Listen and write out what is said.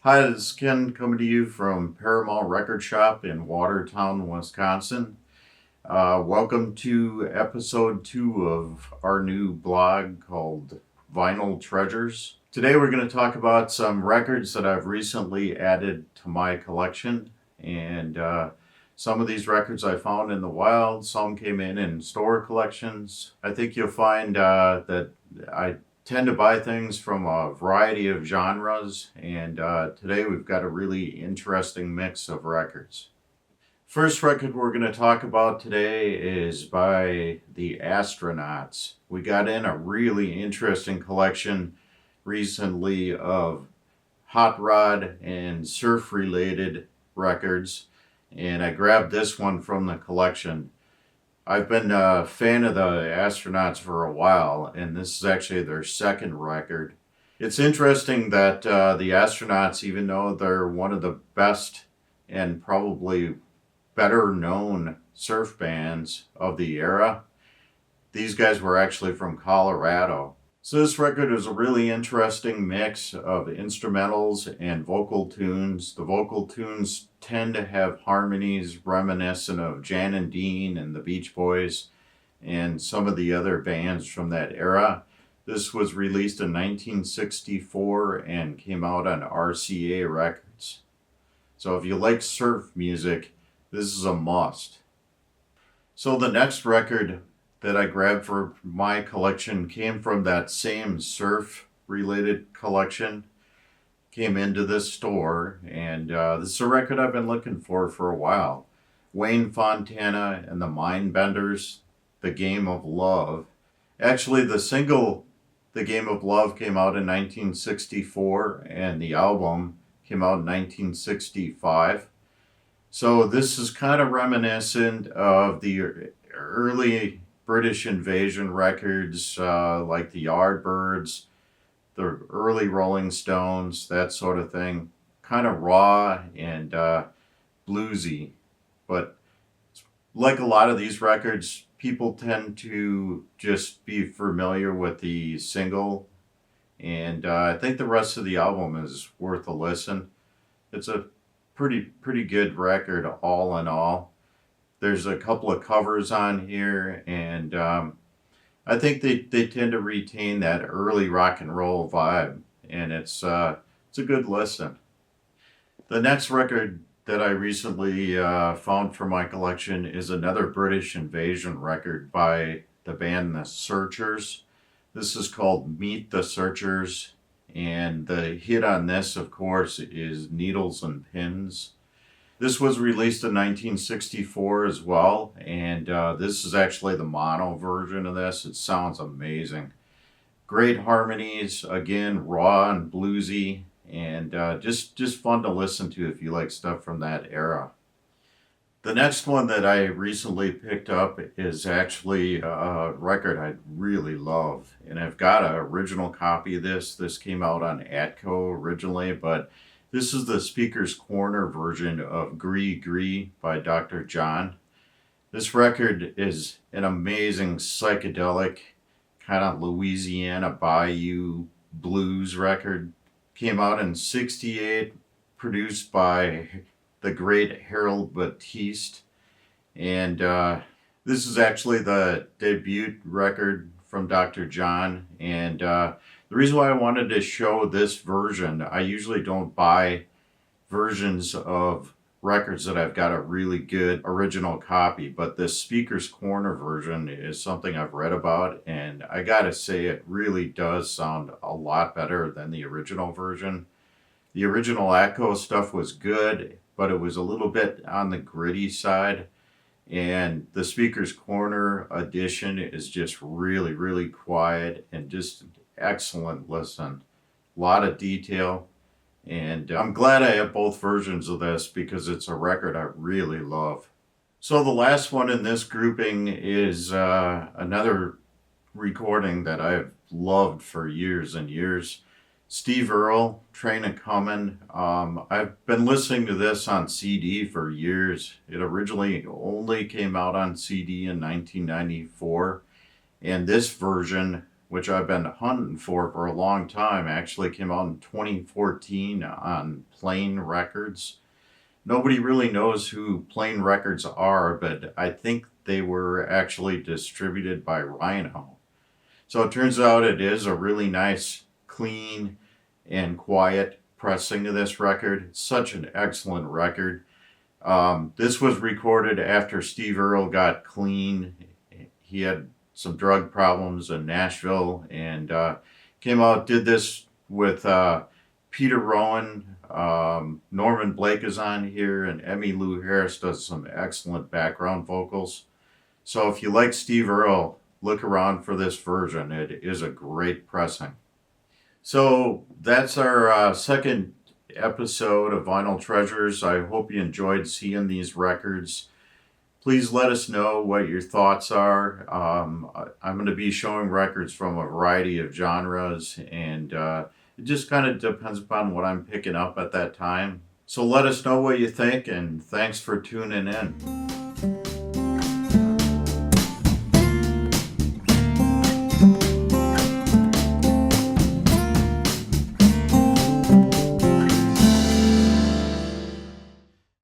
Hi, this is Ken coming to you from Paramount Record Shop in Watertown, Wisconsin. Welcome to episode 2 of our new blog called Vinyl Treasures. Today we're going to talk about some records that I've recently added to my collection. And some of these records I found in the wild, some came in store collections. I think you'll find that I tend to buy things from a variety of genres, and today we've got a really interesting mix of records. First record we're going to talk about today is by the Astronauts. We got in a really interesting collection recently of hot rod and surf related records, and I grabbed this one from the collection. I've been a fan of the Astronauts for a while, and this is actually their second record. It's interesting that the Astronauts, even though they're one of the best and probably better known surf bands of the era, these guys were actually from Colorado. So this record is a really interesting mix of instrumentals and vocal tunes. The vocal tunes tend to have harmonies reminiscent of Jan and Dean and the Beach Boys and some of the other bands from that era. This was released in 1964 and came out on RCA Records. So if you like surf music, this is a must. So the next record that I grabbed for my collection came from that same surf related collection. Came into this store, and this is a record I've been looking for a while. Wayne Fontana and the Mindbenders, The Game of Love. Actually, the single The Game of Love came out in 1964, and the album came out in 1965. So this is kind of reminiscent of the early British invasion records, like the Yardbirds, the early Rolling Stones, that sort of thing. Kind of raw and bluesy. But like a lot of these records, people tend to just be familiar with the single. And I think the rest of the album is worth a listen. It's a pretty good record all in all. There's a couple of covers on here, and I think they tend to retain that early rock and roll vibe, and it's a good listen. The next record that I recently found for my collection is another British invasion record by the band The Searchers. This is called Meet the Searchers, and the hit on this, of course, is Needles and Pins. This was released in 1964 as well, and this is actually the mono version of this. It sounds amazing. Great harmonies, again, raw and bluesy, and just fun to listen to if you like stuff from that era. The next one that I recently picked up is actually a record I really love, and I've got an original copy of this. This came out on Atco originally, but this is the Speaker's Corner version of Gris-Gris by Dr. John. This record is an amazing psychedelic kind of Louisiana Bayou blues record. Came out in '68, produced by the great Harold Batiste. And this is actually the debut record from Dr. John. And the reason why I wanted to show this version, I usually don't buy versions of records that I've got a really good original copy, but this Speaker's Corner version is something I've read about, and I gotta say it really does sound a lot better than the original version. The original Atco stuff was good, but it was a little bit on the gritty side, and the Speaker's Corner edition is just really quiet and just excellent listen. A lot of detail, and I'm glad I have both versions of this because it's a record I really love. So the last one in this grouping is another recording that I've loved for years and years. Steve Earle, Train of Comin. I've been listening to this on CD for years. It originally only came out on CD in 1994, and this version which I've been hunting for a long time. Actually came out in 2014 on Plain Records. Nobody really knows who Plain Records are, but I think they were actually distributed by Rhino. So it turns out it is a really nice, clean, and quiet pressing of this record. It's such an excellent record. This was recorded after Steve Earle got clean. He had some drug problems in Nashville and came out, did this with Peter Rowan. Norman Blake is on here, and Emmy Lou Harris does some excellent background vocals. So if you like Steve Earle, look around for this version. It is a great pressing. So that's our second episode of Vinyl Treasures. I hope you enjoyed seeing these records. Please let us know what your thoughts are. I'm going to be showing records from a variety of genres, and it just kind of depends upon what I'm picking up at that time. So let us know what you think, and thanks for tuning in.